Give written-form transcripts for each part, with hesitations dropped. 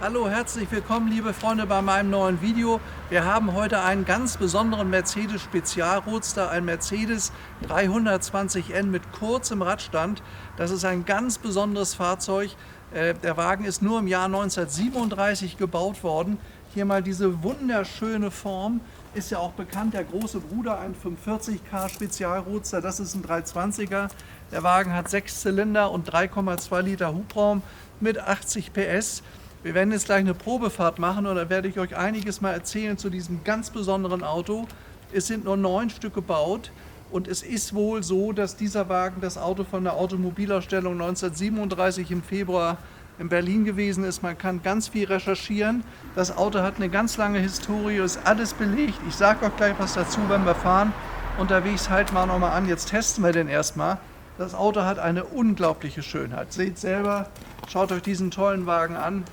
Hallo, herzlich willkommen, liebe Freunde, bei meinem neuen Video. Wir haben heute einen ganz besonderen Mercedes Spezialroadster, ein Mercedes 320N mit kurzem Radstand. Das ist ein ganz besonderes Fahrzeug. Der Wagen ist nur im Jahr 1937 gebaut worden. Hier mal diese wunderschöne Form. Ist ja auch bekannt, der große Bruder, ein 45K Spezialroadster, das ist ein 320er. Der Wagen hat 6 Zylinder und 3,2 Liter Hubraum mit 80 PS. Wir werden jetzt gleich eine Probefahrt machen und da werde ich euch einiges mal erzählen zu diesem ganz besonderen Auto. Es sind nur 9 Stück gebaut und es ist wohl so, dass dieser Wagen das Auto von der Automobilausstellung 1937 im Februar in Berlin gewesen ist. Man kann ganz viel recherchieren. Das Auto hat eine ganz lange Historie, ist alles belegt. Ich sage auch gleich was dazu, wenn wir fahren. Unterwegs halten wir nochmal an. Jetzt testen wir den erstmal. Das Auto hat eine unglaubliche Schönheit. Seht selber, schaut euch diesen tollen Wagen an.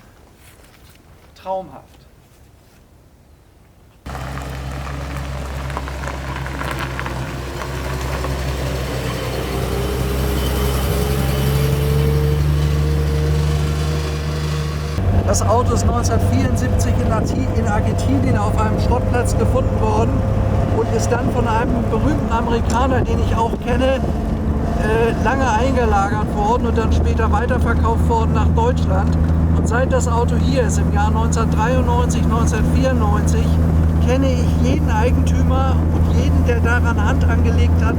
Traumhaft. Das Auto ist 1974 in Argentinien auf einem Schrottplatz gefunden worden und ist dann von einem berühmten Amerikaner, den ich auch kenne, lange eingelagert worden und dann später weiterverkauft worden nach Deutschland. Und seit das Auto hier ist, im Jahr 1993, 1994, kenne ich jeden Eigentümer und jeden, der daran Hand angelegt hat,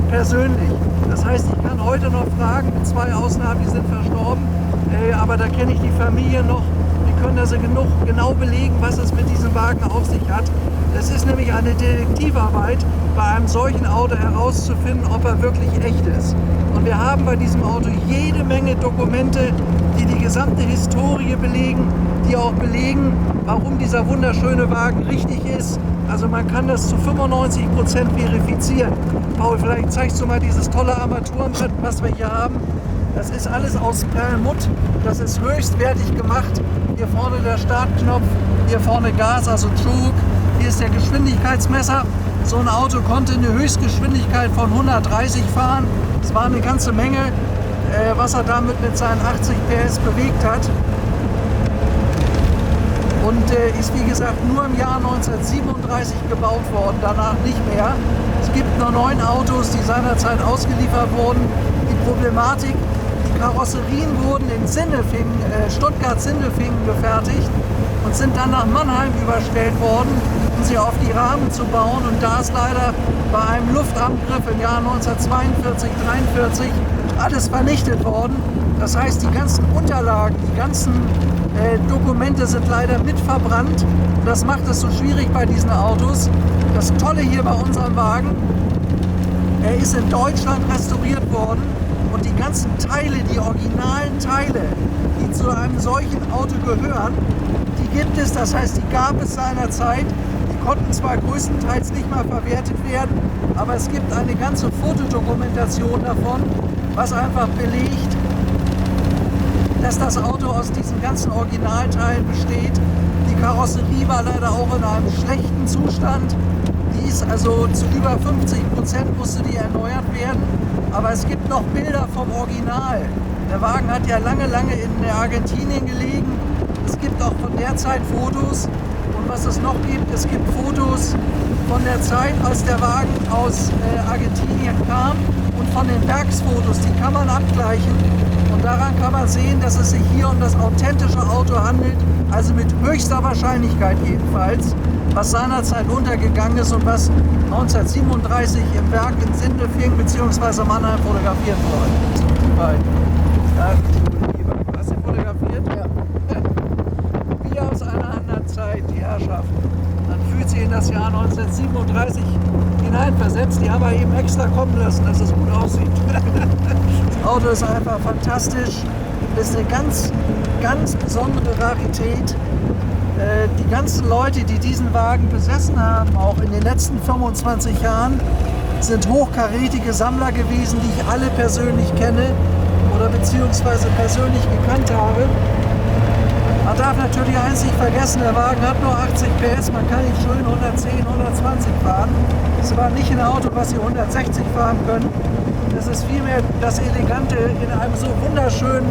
persönlich. Das heißt, ich kann heute noch fragen, mit 2 Ausnahmen, die sind verstorben, aber da kenne ich die Familie noch. Die können also genau belegen, was es mit diesem Wagen auf sich hat. Es ist nämlich eine Detektivarbeit, bei einem solchen Auto herauszufinden, ob er wirklich echt ist. Und wir haben bei diesem Auto jede Menge Dokumente, die die gesamte Historie belegen, die auch belegen, warum dieser wunderschöne Wagen richtig ist. Also man kann das zu 95% verifizieren. Paul, vielleicht zeigst du mal dieses tolle Armaturenbrett, was wir hier haben. Das ist alles aus Perlmutt, das ist höchstwertig gemacht. Hier vorne der Startknopf, hier vorne Gas, also Trug. Hier ist der Geschwindigkeitsmesser. So ein Auto konnte eine Höchstgeschwindigkeit von 130 fahren. Das war eine ganze Menge, was er damit mit seinen 80 PS bewegt hat. Und ist wie gesagt nur im Jahr 1937 gebaut worden, danach nicht mehr. Es gibt nur 9 Autos, die seinerzeit ausgeliefert wurden. Die Problematik: die Karosserien wurden in Sindelfingen, Stuttgart-Sindelfingen gefertigt und sind dann nach Mannheim überstellt worden, um sie auf die Rahmen zu bauen. Und da ist leider bei einem Luftangriff im Jahr 1942, 1943 alles vernichtet worden. Das heißt, die ganzen Unterlagen, die ganzen Dokumente sind leider mit verbrannt. Und das macht es so schwierig bei diesen Autos. Das Tolle hier bei unserem Wagen: er ist in Deutschland restauriert worden und die ganzen Teile, die originalen Teile, die zu einem solchen Auto gehören, die gibt es, das heißt, die gab es seinerzeit. Die konnten zwar größtenteils nicht mal verwertet werden, aber es gibt eine ganze Fotodokumentation davon, was einfach belegt, dass das Auto aus diesen ganzen Originalteilen besteht. Die Karosserie war leider auch in einem schlechten Zustand. Die ist also zu über 50% musste die erneuert werden. Aber es gibt noch Bilder vom Original. Der Wagen hat ja lange in Argentinien gelegen. Es gibt auch von der Zeit Fotos. Und was es noch gibt, es gibt Fotos von der Zeit, als der Wagen aus Argentinien kam und von den Werksfotos, die kann man abgleichen. Und daran kann man sehen, dass es sich hier um das authentische Auto handelt, also mit höchster Wahrscheinlichkeit jedenfalls, was seinerzeit untergegangen ist und was 1937 im Werk in Sindelfingen bzw. Mannheim fotografiert wurde. Hast du fotografiert? Ja. Wie aus einer anderen Zeit, die Herrschaft. Man fühlt sich in das Jahr 1937 hineinversetzt. Die haben wir eben extra kommen lassen, dass es gut aussieht. Das Auto ist einfach fantastisch. Das ist eine ganz besondere Rarität. Die ganzen Leute, die diesen Wagen besessen haben, auch in den letzten 25 Jahren, sind hochkarätige Sammler gewesen, die ich alle persönlich kenne oder beziehungsweise persönlich gekannt habe. Man darf natürlich eins nicht vergessen: der Wagen hat nur 80 PS, man kann ihn schön 110, 120 fahren. Es war nicht ein Auto, was Sie 160 fahren können. Das ist vielmehr das Elegante in einem so wunderschönen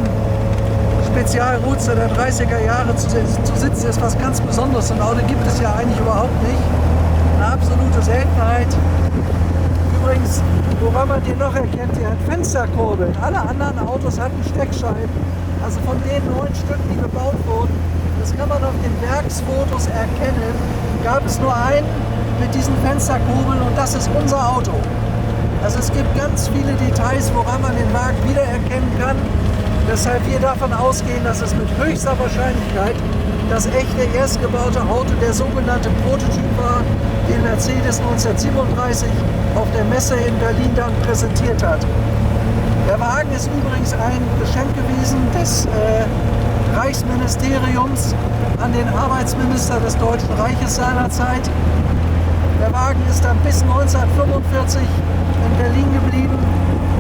Spezialroadster der 30er Jahre zu sitzen, ist was ganz Besonderes. So ein Auto gibt es ja eigentlich überhaupt nicht. Eine absolute Seltenheit. Übrigens, woran man den noch erkennt, der hat Fensterkurbeln. Alle anderen Autos hatten Steckscheiben. Also von den 9 Stück, die gebaut wurden, das kann man auf den Werksfotos erkennen, gab es nur einen mit diesen Fensterkurbeln und das ist unser Auto. Also es gibt ganz viele Details, woran man den Wagen wiedererkennen kann. Deshalb wir davon ausgehen, dass es mit höchster Wahrscheinlichkeit das echte erstgebaute Auto, der sogenannte Prototyp war, den Mercedes 1937 auf der Messe in Berlin dann präsentiert hat. Der Wagen ist übrigens ein Geschenk gewesen des Reichsministeriums an den Arbeitsminister des Deutschen Reiches seinerzeit. Der Wagen ist dann bis 1945 in Berlin geblieben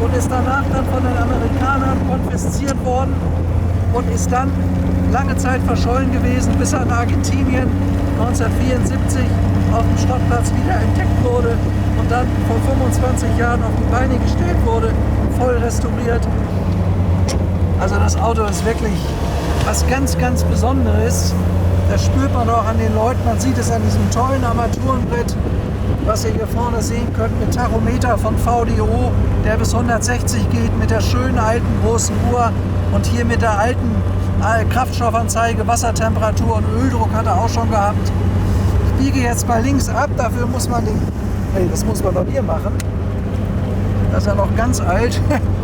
und ist danach dann von den Amerikanern konfisziert worden und ist dann lange Zeit verschollen gewesen, bis er in Argentinien 1974 auf dem Schrottplatz wieder entdeckt wurde und dann vor 25 Jahren auf die Beine gestellt wurde, voll restauriert. Also das Auto ist wirklich was ganz, ganz Besonderes. Das spürt man auch an den Leuten. Man sieht es an diesem tollen Armaturenbrett, was ihr hier vorne sehen könnt, mit Tachometer von VDO, der bis 160 geht, mit der schönen alten großen Uhr und hier mit der alten Kraftstoffanzeige, Wassertemperatur und Öldruck hat er auch schon gehabt. Ich biege jetzt mal links ab, dafür muss man das muss man doch hier machen. Das ist ja noch ganz alt.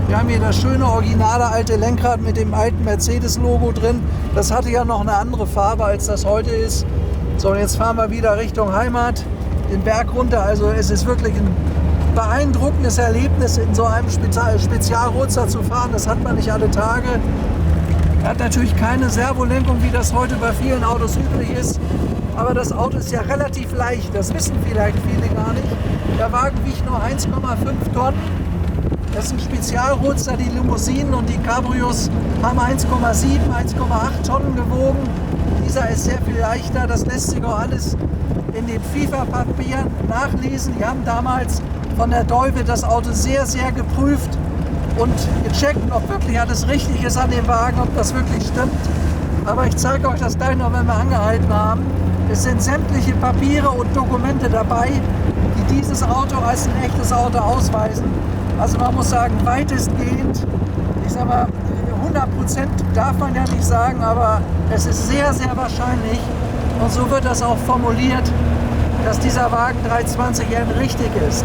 Wir haben hier das schöne originale alte Lenkrad mit dem alten Mercedes-Logo drin. Das hatte ja noch eine andere Farbe, als das heute ist. So, und jetzt fahren wir wieder Richtung Heimat, den Berg runter. Also es ist wirklich ein beeindruckendes Erlebnis, in so einem Spezialroadster zu fahren. Das hat man nicht alle Tage. Er hat natürlich keine Servolenkung, wie das heute bei vielen Autos üblich ist. Aber das Auto ist ja relativ leicht, das wissen vielleicht viele gar nicht. Der Wagen wiegt nur 1,5 Tonnen. Das ist ein Spezialroadster, die Limousinen und die Cabrios haben 1,7, 1,8 Tonnen gewogen. Dieser ist sehr viel leichter, das lässt sich auch alles in den FIFA-Papieren nachlesen. Die haben damals von der Deuwe das Auto sehr, sehr geprüft und gecheckt, ob wirklich alles richtig ist an dem Wagen, ob das wirklich stimmt. Aber ich zeige euch das gleich noch, wenn wir angehalten haben. Es sind sämtliche Papiere und Dokumente dabei, die dieses Auto als ein echtes Auto ausweisen. Also man muss sagen, weitestgehend, ich sag mal, 100% darf man ja nicht sagen, aber es ist sehr, sehr wahrscheinlich, und so wird das auch formuliert, dass dieser Wagen 320N richtig ist.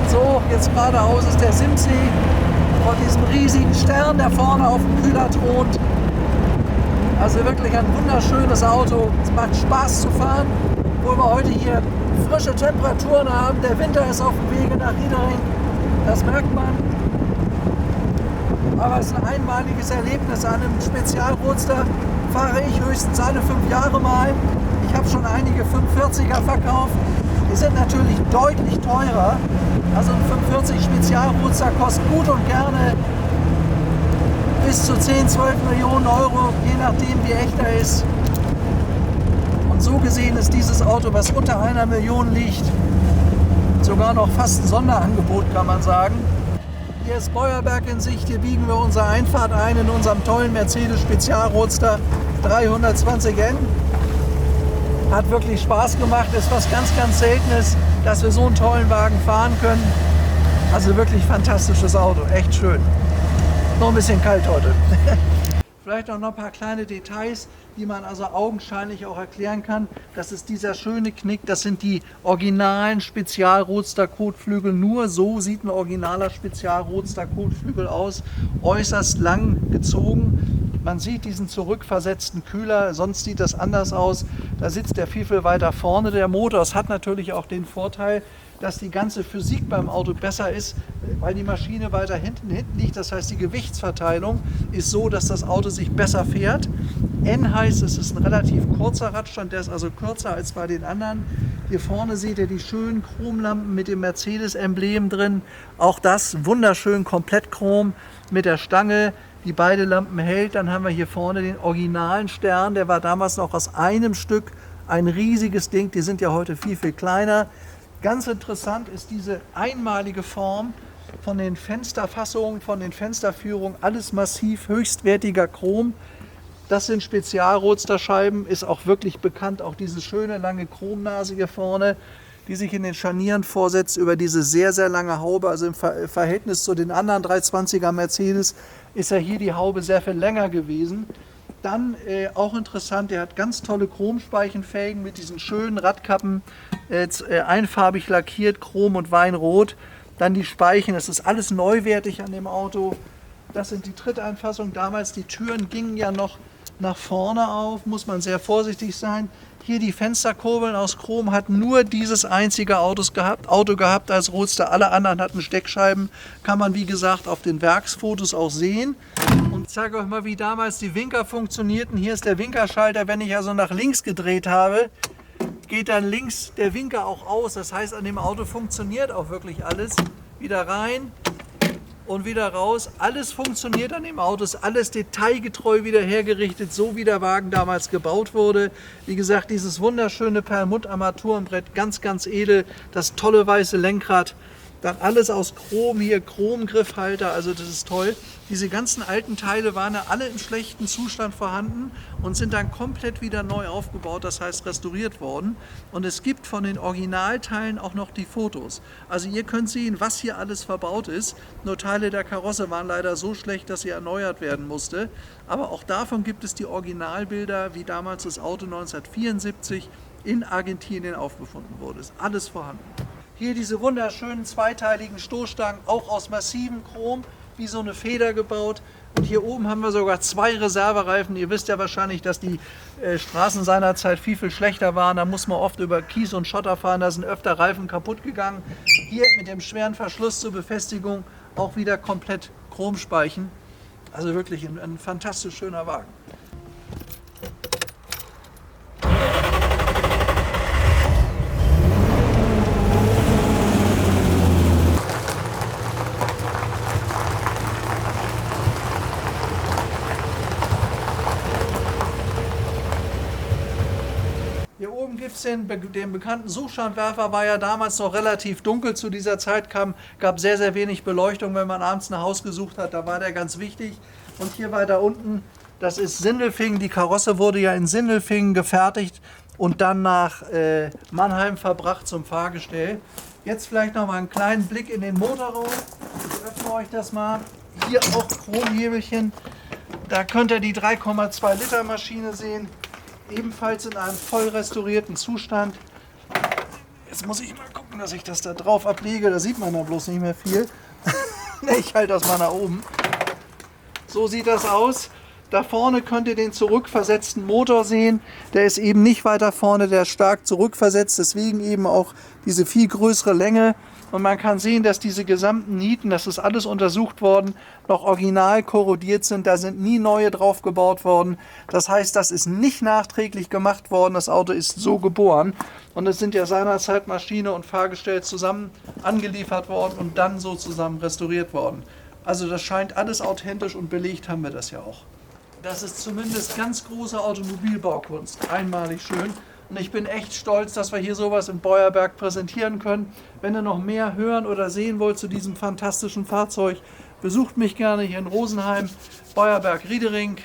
So, jetzt geradeaus ist der Simsee von diesem riesigen Stern, der vorne auf dem Kühler thront. Also wirklich ein wunderschönes Auto. Es macht Spaß zu fahren, obwohl wir heute hier frische Temperaturen haben. Der Winter ist auf dem Wege nach Riedering. Das merkt man. Aber es ist ein einmaliges Erlebnis. An einem Spezialroadster fahre ich höchstens alle 5 Jahre mal. Ich habe schon einige 540er verkauft. Die sind natürlich deutlich teurer. Also ein 540 Spezialroadster kostet gut und gerne bis zu 10, 12 Millionen Euro, je nachdem wie echt er ist. Und so gesehen ist dieses Auto, was unter 1 Million liegt, sogar noch fast ein Sonderangebot, kann man sagen. Hier ist Beuerberg in Sicht, hier biegen wir unsere Einfahrt ein in unserem tollen Mercedes Spezialroadster 320N. Hat wirklich Spaß gemacht, ist was ganz, ganz Seltenes, dass wir so einen tollen Wagen fahren können. Also wirklich fantastisches Auto, echt schön. Noch ein bisschen kalt heute. Vielleicht auch noch ein paar kleine Details, die man also augenscheinlich auch erklären kann. Das ist dieser schöne Knick, das sind die originalen Spezialroadster-Kotflügel. Nur so sieht ein originaler Spezialroadster-Kotflügel aus. Äußerst lang gezogen. Man sieht diesen zurückversetzten Kühler, sonst sieht das anders aus. Da sitzt der viel, viel weiter vorne. Der Motor, das hat natürlich auch den Vorteil, dass die ganze Physik beim Auto besser ist, weil die Maschine weiter hinten liegt. Das heißt, die Gewichtsverteilung ist so, dass das Auto sich besser fährt. N heißt, es ist ein relativ kurzer Radstand, der ist also kürzer als bei den anderen. Hier vorne seht ihr die schönen Chromlampen mit dem Mercedes-Emblem drin. Auch das wunderschön komplett chrom mit der Stange, die beide Lampen hält. Dann haben wir hier vorne den originalen Stern, der war damals noch aus einem Stück ein riesiges Ding. Die sind ja heute viel, viel kleiner. Ganz interessant ist diese einmalige Form. von den Fensterfassungen, von den Fensterführungen, alles massiv, höchstwertiger Chrom. Das sind Spezial-Roadster-Scheiben, ist auch wirklich bekannt, auch diese schöne lange Chromnase hier vorne, die sich in den Scharnieren vorsetzt über diese sehr, sehr lange Haube. Also im Verhältnis zu den anderen 320er Mercedes ist ja hier die Haube sehr viel länger gewesen. Dann auch interessant, der hat ganz tolle Chromspeichenfelgen mit diesen schönen Radkappen, einfarbig lackiert, Chrom und Weinrot. Dann die Speichen, das ist alles neuwertig an dem Auto. Das sind die Tritteinfassungen. Damals, die Türen gingen ja noch nach vorne auf, muss man sehr vorsichtig sein. Hier die Fensterkurbeln aus Chrom hat nur dieses einzige Auto gehabt als Roadster. Alle anderen hatten Steckscheiben, kann man wie gesagt auf den Werksfotos auch sehen. Und ich zeige euch mal, wie damals die Winker funktionierten. Hier ist der Winkerschalter, wenn ich also nach links gedreht habe, geht dann links der Winker auch aus. Das heißt, an dem Auto funktioniert auch wirklich alles. Wieder rein und wieder raus. Alles funktioniert an dem Auto, ist alles detailgetreu wieder hergerichtet, so wie der Wagen damals gebaut wurde. Wie gesagt, dieses wunderschöne Perlmutt-Armaturenbrett, ganz, ganz edel. Das tolle weiße Lenkrad. Dann alles aus Chrom, hier Chromgriffhalter, also das ist toll. Diese ganzen alten Teile waren ja alle im schlechten Zustand vorhanden und sind dann komplett wieder neu aufgebaut, das heißt restauriert worden. Und es gibt von den Originalteilen auch noch die Fotos. Also ihr könnt sehen, was hier alles verbaut ist. Nur Teile der Karosse waren leider so schlecht, dass sie erneuert werden musste. Aber auch davon gibt es die Originalbilder, wie damals das Auto 1974 in Argentinien aufgefunden wurde. Ist alles vorhanden. Hier diese wunderschönen zweiteiligen Stoßstangen, auch aus massivem Chrom, wie so eine Feder gebaut. Und hier oben haben wir sogar 2 Reservereifen. Ihr wisst ja wahrscheinlich, dass die Straßen seinerzeit viel, viel schlechter waren. Da muss man oft über Kies und Schotter fahren, da sind öfter Reifen kaputt gegangen. Hier mit dem schweren Verschluss zur Befestigung auch wieder komplett Chromspeichen. Also wirklich ein fantastisch schöner Wagen. Hier oben gibt es den bekannten Suchscheinwerfer, war ja damals noch relativ dunkel. Zu dieser Zeit gab sehr, sehr wenig Beleuchtung, wenn man abends ein Haus gesucht hat. Da war der ganz wichtig. Und hier weiter unten, das ist Sindelfingen. Die Karosse wurde ja in Sindelfingen gefertigt und dann nach Mannheim verbracht zum Fahrgestell. Jetzt vielleicht noch mal einen kleinen Blick in den Motorraum. Ich öffne euch das mal. Hier auch Chromhebelchen. Da könnt ihr die 3,2 Liter Maschine sehen. Ebenfalls in einem voll restaurierten Zustand. Jetzt muss ich mal gucken, dass ich das da drauf ablege. Da sieht man da bloß nicht mehr viel. Ich halte das mal nach oben. So sieht das aus. Da vorne könnt ihr den zurückversetzten Motor sehen. Der ist eben nicht weiter vorne, der ist stark zurückversetzt. Deswegen eben auch diese viel größere Länge. Und man kann sehen, dass diese gesamten Nieten, das ist alles untersucht worden, noch original korrodiert sind. Da sind nie neue drauf gebaut worden. Das heißt, das ist nicht nachträglich gemacht worden. Das Auto ist so geboren. Und es sind ja seinerzeit Maschine und Fahrgestell zusammen angeliefert worden und dann so zusammen restauriert worden. Also das scheint alles authentisch und belegt haben wir das ja auch. Das ist zumindest ganz große Automobilbaukunst. Einmalig schön. Und ich bin echt stolz, dass wir hier sowas in Beuerberg präsentieren können. Wenn ihr noch mehr hören oder sehen wollt zu diesem fantastischen Fahrzeug, besucht mich gerne hier in Rosenheim, Beuerberg-Riedering.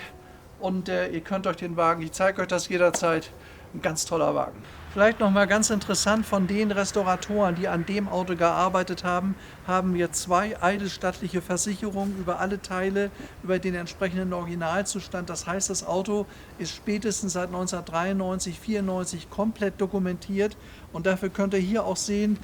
Und ihr könnt euch den Wagen, ich zeige euch das jederzeit, ein ganz toller Wagen. Vielleicht noch mal ganz interessant, von den Restauratoren, die an dem Auto gearbeitet haben, haben wir 2 eidesstattliche Versicherungen über alle Teile, über den entsprechenden Originalzustand. Das heißt, das Auto ist spätestens seit 1993, 94 komplett dokumentiert. Und dafür könnt ihr hier auch sehen,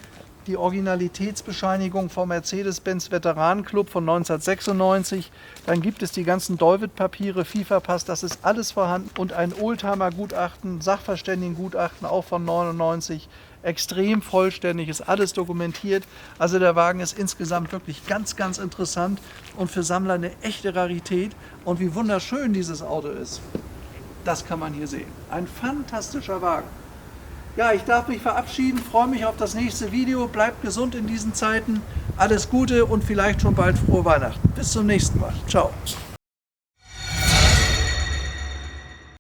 die Originalitätsbescheinigung vom Mercedes-Benz Veteranenclub von 1996. Dann gibt es die ganzen Dolvit-Papiere, FIFA-Pass, das ist alles vorhanden. Und ein Oldtimer-Gutachten, Sachverständigengutachten auch von 99. Extrem vollständig, ist alles dokumentiert. Also der Wagen ist insgesamt wirklich ganz, ganz interessant und für Sammler eine echte Rarität. Und wie wunderschön dieses Auto ist, das kann man hier sehen. Ein fantastischer Wagen. Ja, ich darf mich verabschieden, freue mich auf das nächste Video. Bleibt gesund in diesen Zeiten. Alles Gute und vielleicht schon bald frohe Weihnachten. Bis zum nächsten Mal. Ciao.